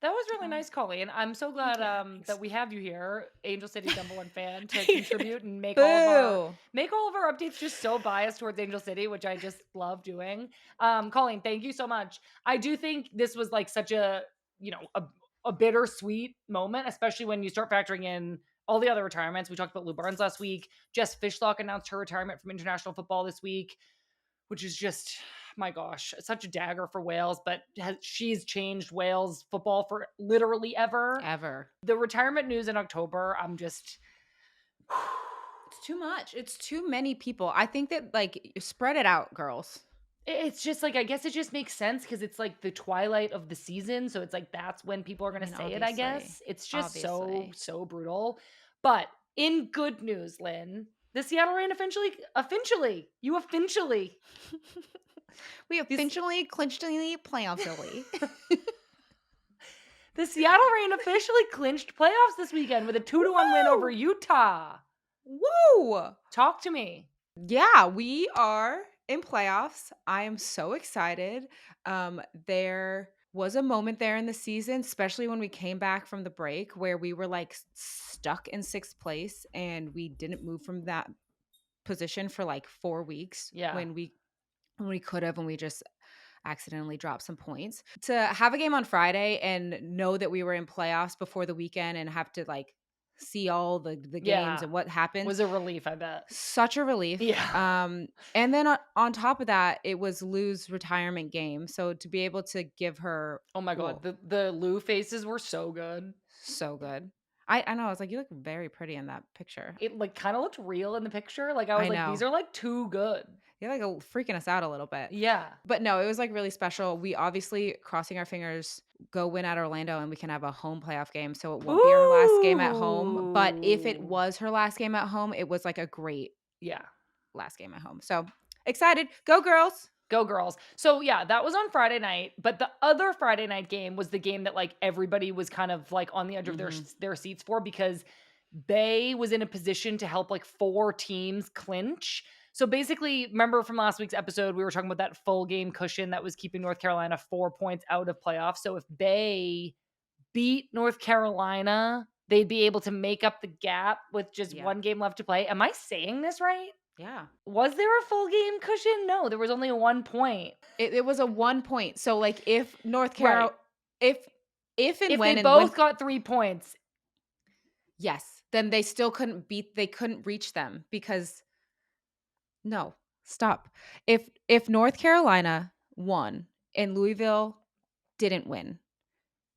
That was really Oh, nice, Colleen. I'm so Thank glad you. Thanks. that we have you here, Angel City's number one fan, to contribute and boo! make all of our updates just so biased towards Angel City, which I just love doing. Colleen, thank you so much. I do think this was like such a a bittersweet moment, especially when you start factoring in all the other retirements. We talked about Lou Barnes last week. Jess Fishlock announced her retirement from international football this week, which is just, my gosh, such a dagger for Wales, but she's changed Wales football for literally ever. Ever. The retirement news in October, I'm just It's too much. It's too many people. I think that like spread it out, girls. it's just like I guess it just makes sense because it's like the twilight of the season, so it's like that's when people are I gonna mean, say it, I obviously. guess. It's just Obviously. so brutal. But in good news, Lynn, the Seattle Rain you officially We this officially clinched in the playoffs early. the Seattle Rain officially clinched playoffs this weekend with a 2-1 win over Woo! Utah. Woo! Talk to me. Yeah, we are in playoffs. I am so excited. There was a moment there in the season, especially when we came back from the break, where we were like stuck in sixth place and we didn't move from that position for like 4 weeks Yeah. when we could have, when we just accidentally dropped some points. To have a game on Friday and know that we were in playoffs before the weekend and have to like see all the games Yeah. and what happens, Was a relief, I bet. such a relief. Yeah. And then on top of that, it was Lou's retirement game. So to be able to give her, Oh my god, well, the Lou faces were so good. so good. I know, I was like, "You look very pretty in that picture." It, like, kinda looked real in the picture, like, I was I like, "These know. are, like, too good." You're, like, freaking us out a little bit. Yeah. But no, it was, like, really special. We obviously, crossing our fingers, go win at Orlando, and we can have a home playoff game, so it won't be our last game at home, but if it Ooh. was her last game at home, it was, like, a great Yeah. last game at home. So, excited. Go girls. Go girls. So yeah, that was on Friday night, but the other Friday night game was the game that like everybody was kind of like on the edge of Mhm. their seats for because Bay was in a position to help like 4 teams clinch. So basically, remember from last week's episode, we were talking about that full game cushion that was keeping North Carolina 4 points out of playoffs. So if Bay beat North Carolina, they'd be able to make up the gap with just Yeah. 1 game left to play. Am I saying this right? Yeah. Was there a full game cushion? No, there was only a 1 point. It was a 1 point. So, like, if North Right. Carol if If they and when both got 3 points. yes, then they couldn't reach them because no, stop. If North Carolina won and Louisville didn't win,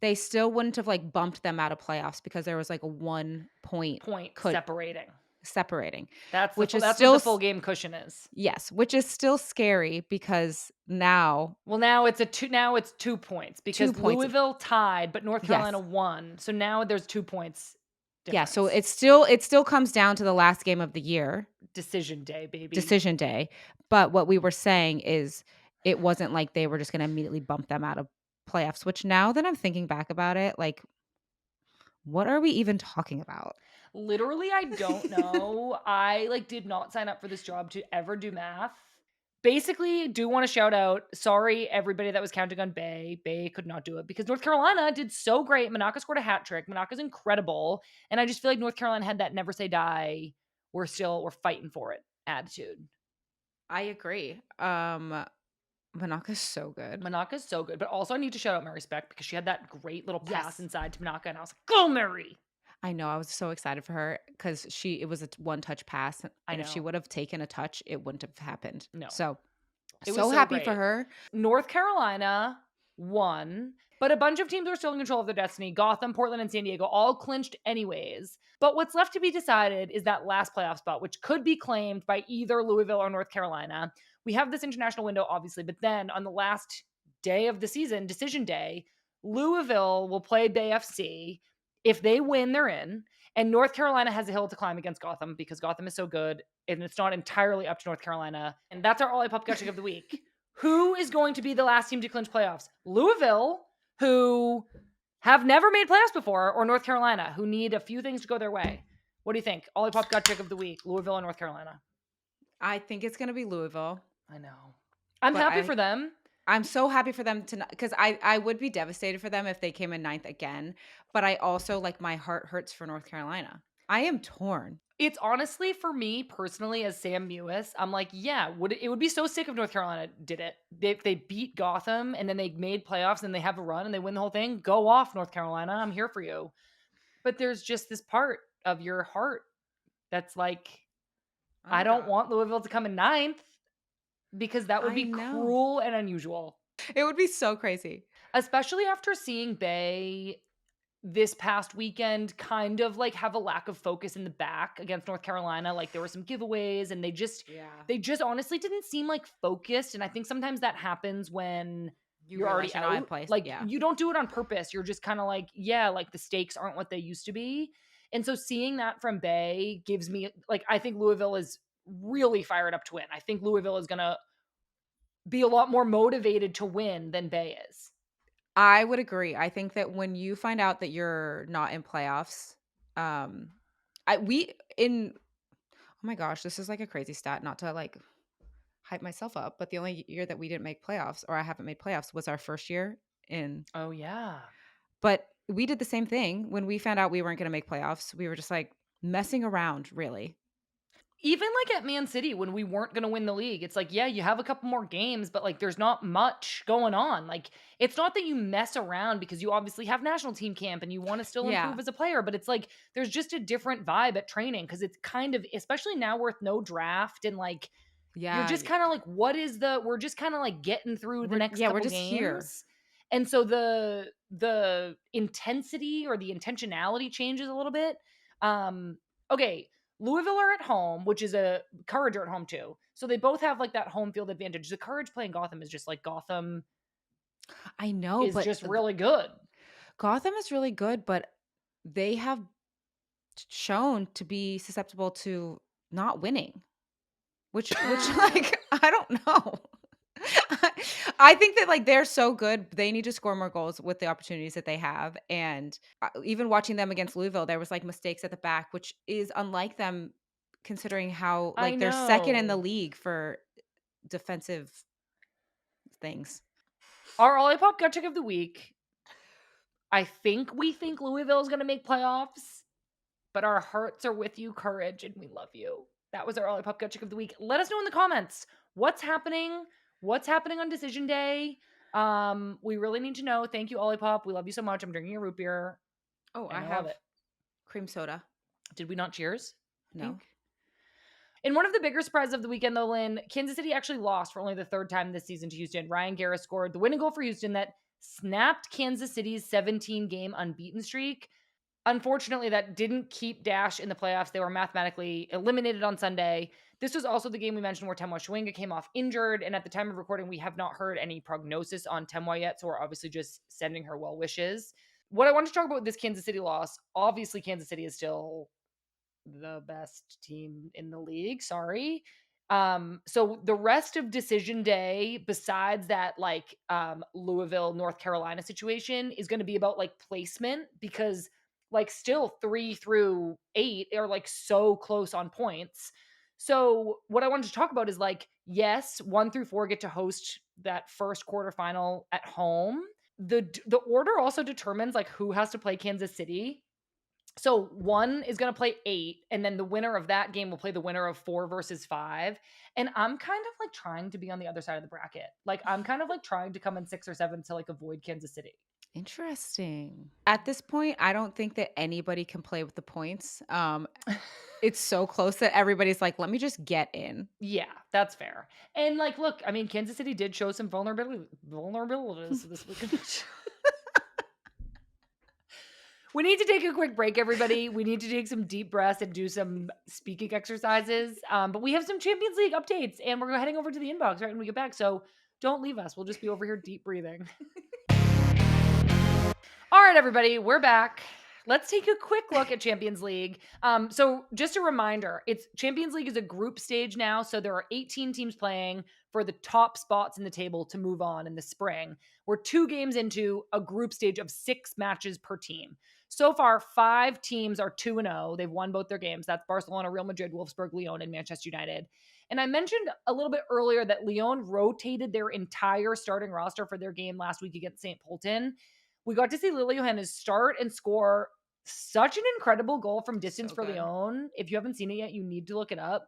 they still wouldn't have, like, bumped them out of playoffs because there was, like, a 1 point Point could separating. separating, That's the which full is that's what still the full game cushion is. yes, which is still scary because now Well, now it's 2 points 2 because points Louisville tied, but North Carolina yes. won. So now there's 2 points Yeah, so difference. it still comes down to the last game of the year, Decision day, baby. decision day, but what we were saying is it wasn't like they were just gonna immediately bump them out of playoffs, which now that I'm thinking back about it, like, what are we even talking about? Literally, I don't know. I like did not sign up for this job to ever do math. Basically, do want to shout out, sorry everybody that was counting on Bay. Bay could not do it because North Carolina did so great. Manaka scored a hat trick. Manaka's incredible, and I just feel like North Carolina had that never say die. We're fighting for it attitude. I agree. Manaka's so good. Manaka's so good, but also I need to shout out Mary Speck because she had that great little pass Yes. inside to Manaka, and I was like, "Go, Mary!" I know, I was so excited for her because it was a one-touch pass, I and if she know. would have taken a touch, it wouldn't have happened. No, So, it was so so happy for great. her. North Carolina won, but a bunch of teams are still in control of their destiny. Gotham, Portland, and San Diego all clinched anyways. But what's left to be decided is that last playoff spot, which could be claimed by either Louisville or North Carolina. We have this international window, obviously, but then on the last day of the season, decision day, Louisville will play Bay FC. If they win, they're in. And North Carolina has a hill to climb against Gotham because Gotham is so good and it's not entirely up to North Carolina. And that's our Ollie Pop Gutchik of the week. Who is going to be the last team to clinch playoffs? Louisville, who have never made playoffs before, or North Carolina, who need a few things to go their way? What do you think? Ollie Pop Gut Chick of the week, Louisville and North Carolina. I think it's gonna be Louisville, I know. I'm but happy for them. I'm so happy for them to not because I would be devastated for them if they came in ninth again, but I also, like, my heart hurts for North Carolina. I am torn. It's honestly for me personally as Sam Mewis, I'm like, yeah, it would be so sick if North Carolina did it. They beat Gotham and then they made playoffs and they have a run and they win the whole thing. Go off, North Carolina. I'm here for you. But there's just this part of your heart that's like, Oh I my don't god. want Louisville to come in ninth because that would I be know. cruel and unusual. It would be so crazy. Especially after seeing Bay this past weekend kind of like have a lack of focus in the back against North Carolina. Like there were some giveaways and Yeah. they just honestly didn't seem like focused. And I think sometimes that happens when You you're realize already you're not in out. place. Like Yeah. you don't do it on purpose. You're just kind of like, yeah, like the stakes aren't what they used to be. And so seeing that from Bay gives me like, I think Louisville is really fired up to win. I think Louisville is going to be a lot more motivated to win than Bay is. I would agree. I think that when you find out that you're not in playoffs, um, I we in oh my gosh, this is like a crazy stat, not to like hype myself up, but the only year that we didn't make playoffs or I haven't made playoffs was our first year in Oh, yeah. but we did the same thing when we found out we weren't going to make playoffs. We were just like messing around, really. Even like at Man City when we weren't going to win the league, it's like, yeah, you have a couple more games, but like there's not much going on. Like it's not that you mess around because you obviously have national team camp and you want to still Yeah. improve as a player, but it's like there's just a different vibe at training because it's kind of, especially now with no draft and like you're Yeah. just kind of like, we're just kind of like getting through the next We're couple just here. games. And so the intensity or the intentionality changes a little bit. Okay, Louisville are at home, which is a Courage are at home too. So they both have like that home field advantage. The Courage playing Gotham is just like Gotham I know, is but just really good. Gotham is really good, but they have shown to be susceptible to not winning, which like I don't know. I think that like they're so good, they need to score more goals with the opportunities that they have. And even watching them against Louisville, there was like mistakes at the back, which is unlike them considering how I like they're second in the know. league for defensive things. Our Olipop gut check of the week. We think Louisville is going to make playoffs, but our hearts are with you, Courage, and we love you. That was our Olipop gut check of the week. Let us know in the comments what's happening. What's happening on decision day? We really need to know. Thank you, Olipop. We love you so much. I'm drinking a root beer, Oh, I and I love have it. cream soda. Did we not cheers? I No. think. In one of the bigger surprises of the weekend, though, Lynn, Kansas City actually lost for only the third time this season to Houston. Ryan Garris scored the winning goal for Houston that snapped Kansas City's 17-game unbeaten streak. Unfortunately, that didn't keep Dash in the playoffs. They were mathematically eliminated on Sunday. This was also the game we mentioned where Temwa Schwinga came off injured. And at the time of recording, we have not heard any prognosis on Temwa yet. So we're obviously just sending her well wishes. What I want to talk about with this Kansas City loss, obviously Kansas City is still the best team in the league. Sorry. So the rest of decision day, besides that, like Louisville, North Carolina situation, is going to be about like placement because like still 3 through 8 are like so close on points. So what I wanted to talk about is like, yes, 1 through 4 get to host that first quarterfinal at home. The order also determines like who has to play Kansas City. So 1 is going to play 8, and then the winner of that game will play the winner of 4 versus 5. And I'm kind of like trying to be on the other side of the bracket. Like I'm kind of like trying to come in 6 or 7 to like avoid Kansas City. Interesting. At this point, I don't think that anybody can play with the points. It's so close that everybody's like, let me just get in. Yeah, that's fair. And like, look, I mean, Kansas City did show some vulnerabilities this weekend. We need to take a quick break, everybody. We need to take some deep breaths and do some speaking exercises. But we have some Champions League updates, and we're heading over to the inbox right when we get back. So don't leave us. We'll just be over here deep breathing. All right, everybody, we're back. Let's take a quick look at Champions League. So just a reminder, it's Champions League is a group stage now. So there are 18 teams playing for the top spots in the table to move on in the spring. We're 2 games into a group stage of 6 matches per team. So far, 5 teams are 2-0. They've won both their games. That's Barcelona, Real Madrid, Wolfsburg, Lyon, and Manchester United. And I mentioned a little bit earlier that Lyon rotated their entire starting roster for their game last week against St. Polten. We got to see Lily Johannes start and score such an incredible goal from distance So for good. Lyon. If you haven't seen it yet, you need to look it up.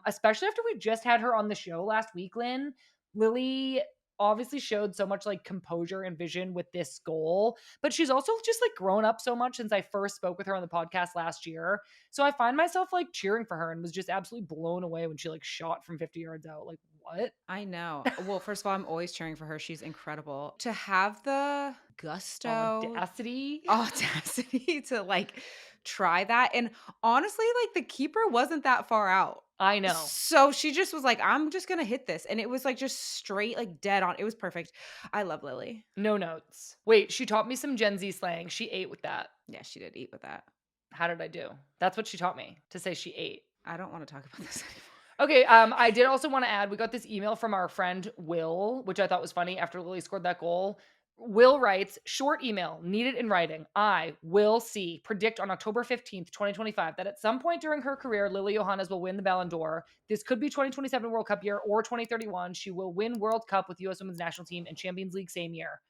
Especially after we just had her on the show last week, Lynn. Lily obviously showed so much like composure and vision with this goal, but she's also just like grown up so much since I first spoke with her on the podcast last year. So I find myself like cheering for her and was just absolutely blown away when she like shot from 50 yards out. Like, what? I know. Well, first of all, I'm always cheering for her. She's incredible. To have the gusto, Audacity. audacity to like try that. And honestly, like the keeper wasn't that far out. I know. So she just was like, I'm just gonna hit this. And it was like just straight, like dead on. It was perfect. I love Lily. No notes. Wait, she taught me some Gen Z slang. She ate with that. Yeah, she did eat with that. How did I do? That's what she taught me, to say she ate. I don't want to talk about this anymore. Okay, I did also want to add, we got this email from our friend Will, which I thought was funny after Lily scored that goal. Will writes, short email, needed in writing. I will see, predict on October 15th, 2025, that at some point during her career, Lily Johannes will win the Ballon d'Or. This could be 2027 World Cup year or 2031. She will win World Cup with US Women's National Team and Champions League same year.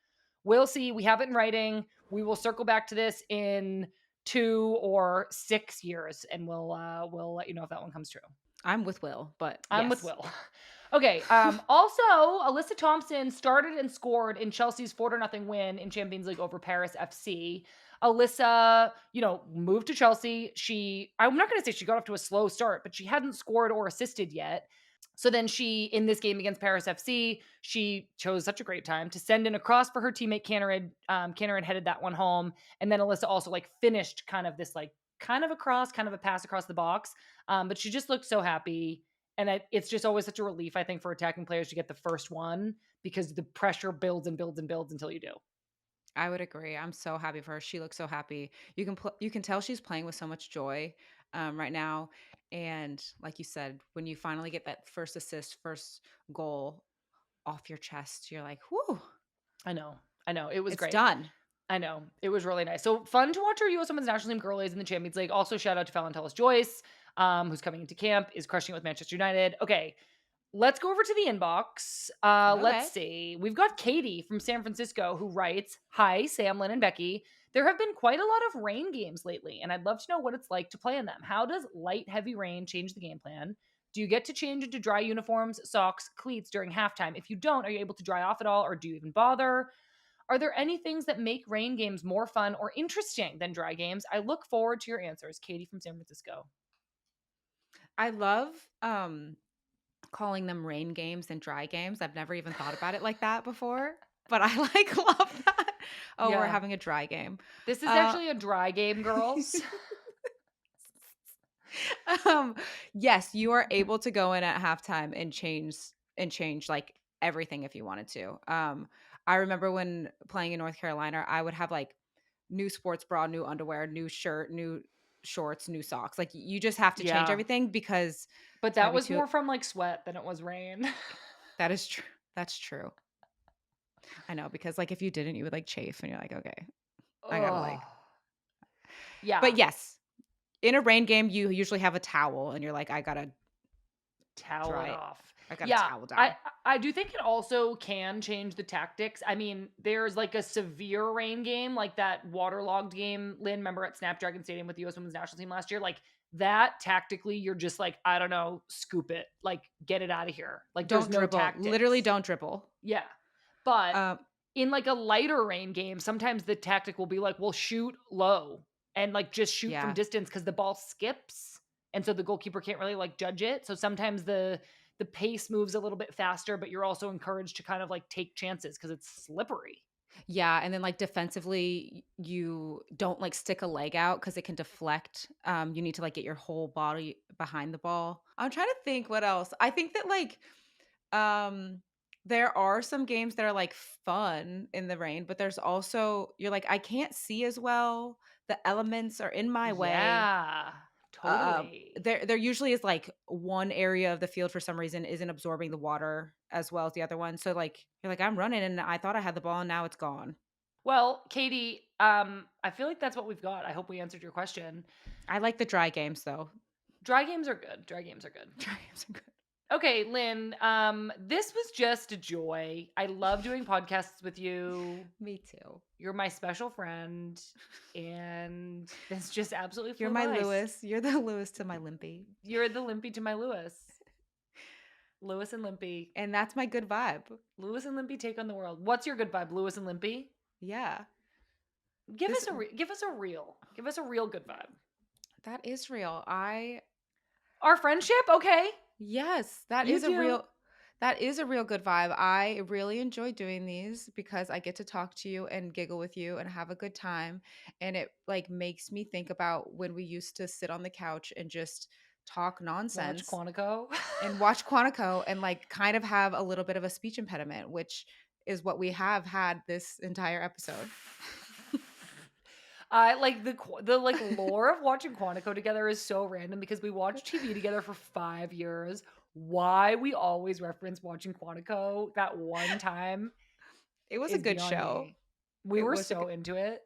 We'll see. We have it in writing. We will circle back to this in 2 or 6 years, and we'll let you know if that one comes true. I'm with Will, but I'm with yes. Will. Okay. Also, Alyssa Thompson started and scored in Chelsea's 4-0 win in Champions League over Paris FC. Alyssa, moved to Chelsea. I'm not going to say she got off to a slow start, but she hadn't scored or assisted yet. So then she, in this game against Paris FC, she chose such a great time to send in a cross for her teammate Cannerid. Cannerid headed that one home. And then Alyssa also like finished kind of this like kind of a cross, kind of a pass across the box. But she just looked so happy. And it's just always such a relief, I think, for attacking players to get the first one because the pressure builds and builds and builds until you do. I would agree. I'm so happy for her. She looks so happy. You can tell she's playing with so much joy right now. And like you said, when you finally get that first assist, first goal off your chest, you're like, "Whoo, I know. It was it's great. done." I know. It was really nice. So fun to watch our US Women's National Team girlies in the Champions League. Also, shout out to Valentellis Joyce, who's coming into camp, is crushing it with Manchester United. Okay, let's go over to the inbox. Okay. Let's see. We've got Katie from San Francisco who writes, "Hi, Sam, Lynn, and Becky. There have been quite a lot of rain games lately, and I'd love to know what it's like to play in them. How does light, heavy rain change the game plan? Do you get to change into dry uniforms, socks, cleats during halftime? If you don't, are you able to dry off at all, or do you even bother? Are there any things that make rain games more fun or interesting than dry games? I look forward to your answers." Katie from San Francisco. I love calling them rain games and dry games. I've never even thought about it like that before, but I like love that. Oh, we're Yeah. having a dry game. This is Uh actually a dry game, girls. um yes, you are able to go in at halftime and change like everything if you wanted to. I remember when playing in North Carolina, I would have like new sports bra, new underwear, new shirt, new shorts, new socks. Like you just have to change Yeah. everything because But it's that going to be was too. more from like sweat than it was rain. That is true. That's true. I know because like if you didn't, you would like chafe and you're like, okay, I gotta Oh. like. Yeah. But yes, in a rain game, you usually have a towel and you're like, I gotta Towel dry it it. off. I gotta Yeah, towel I down. I do think it also can change the tactics. I mean, there's like a severe rain game, like that waterlogged game, Lynn, remember at Snapdragon Stadium with the US Women's National Team last year? Like that tactically, you're just like, I don't know, scoop it. Like get it out of here. Like there's Don't no dribble. Literally tactics. don't dribble. Yeah. But Um, in like a lighter rain game, sometimes the tactic will be like, we'll shoot low and like just shoot from yeah. distance because the ball skips. And so the goalkeeper can't really like judge it. So sometimes the pace moves a little bit faster, but you're also encouraged to kind of like take chances because it's slippery. Yeah. And then like defensively, you don't like stick a leg out because it can deflect. You need to like get your whole body behind the ball. I'm trying to think what else. I think that like um there are some games that are like fun in the rain, but there's also you're like, I can't see as well. The elements are in my way. Yeah, uh, totally. there usually is like one area of the field for some reason isn't absorbing the water as well as the other one. So like you're like, I'm running and I thought I had the ball and now it's gone. Well, Katie, I feel like that's what we've got. I hope we answered your question. I like the dry games though. Dry games are good. Dry games are good. Dry games are good. Okay, Lynn, this was just a joy. I love doing podcasts with you. Me too. You're my special friend, and this just absolutely You're flew my by. Lewis. You're the Lewis to my Limpy. You're the Limpy to my Lewis. Lewis and Limpy. And that's my good vibe. Lewis and Limpy take on the world. What's your good vibe, Lewis and Limpy? Yeah. Give This us a real good vibe. that is real. Our friendship, okay? Yes, You do. that is a real good vibe. I really enjoy doing these because I get to talk to you and giggle with you and have a good time. And it like makes me think about when we used to sit on the couch and just talk Watch nonsense Quantico. and watch Quantico and like kind of have a little bit of a speech impediment, which is what we have had this entire episode. I like the like lore of watching Quantico together is so random because we watched TV together for 5 years. Why we always reference watching Quantico that one time It was a is good beyond show. me. We It were was a so into it.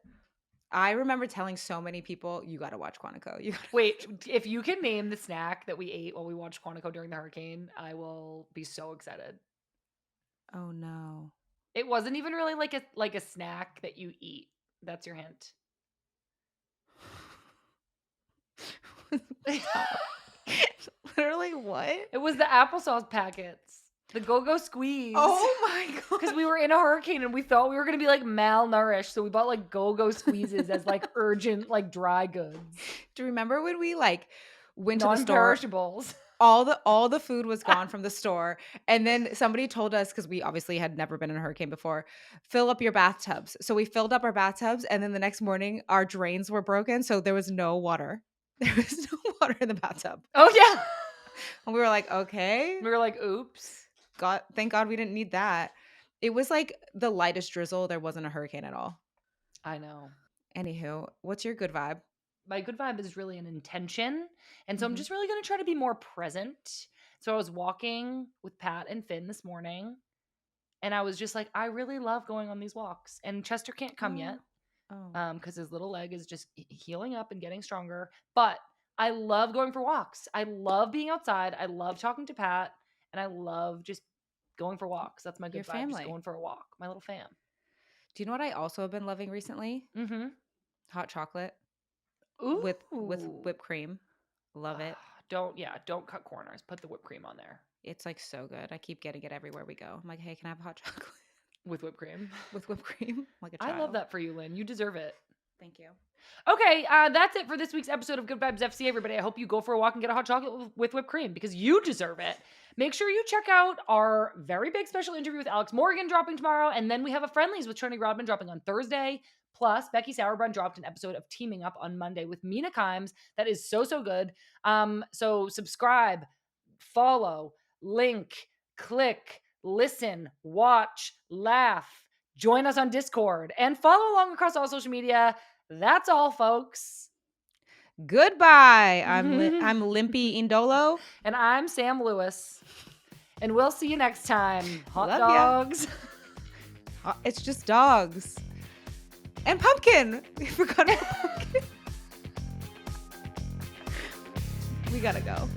I remember telling so many people, you got to watch Quantico. You gotta Wait, if you can name the snack that we ate while we watched Quantico during the hurricane, I will be so excited. Oh no. It wasn't even really like a snack that you eat. That's your hint. Literally what? It was the applesauce packets. The go-go squeeze. Oh my Because god. we were in a hurricane and we thought we were gonna be like malnourished, so we bought like go-go squeezes as like urgent like dry goods, Do you remember when we like went to the store? non-perishables. all the food was gone from the store, and then somebody told us, because we obviously had never been in a hurricane before, fill up your bathtubs. So we filled up our bathtubs, and then the next morning our drains were broken, so there was no water. There was no water in the bathtub. Oh yeah. And we were like, okay, We were like, oops. God, thank God we didn't need that. It was like the lightest drizzle. There wasn't a hurricane at all. I know. Anywho, what's your good vibe? My good vibe is really an intention. And so I'm Mhm. just really going to try to be more present. So I was walking with Pat and Finn this morning, and I was just like, I really love going on these walks. And Chester can't come yet Oh. because his little leg is just healing up and getting stronger. But I love going for walks. I love being outside. I love talking to Pat, and I love just going for walks. That's my Your good vibe. Just family. going for a walk. My little fam. Do you know what I also have been loving recently? Mm-hmm. Hot chocolate Ooh. with whipped cream. Love it. Don't cut corners. Put the whipped cream on there It's like so good. I keep getting it everywhere we go. I'm like, hey, can I have hot chocolate with whipped cream. with whipped cream? Like a child. I love that for you, Lynn. You deserve it. Thank you. Okay, that's it for this week's episode of Good Vibes FC, everybody. I hope you go for a walk and get a hot chocolate with whipped cream because you deserve it. Make sure you check out our very big special interview with Alex Morgan dropping tomorrow, and then we have a Friendlies with Trinity Rodman dropping on Thursday. Plus, Becky Sauerbrunn dropped an episode of Teaming Up on Monday with Mina Kimes. That is so good. So subscribe, follow, link, click, listen, watch, laugh. Join us on Discord and follow along across all social media. That's all, folks. Goodbye. I'm Limpy Indolo. And I'm Sam Lewis. And we'll see you next time. Hot Love dogs. It's just dogs. And pumpkin. We forgot about pumpkin. We gotta go.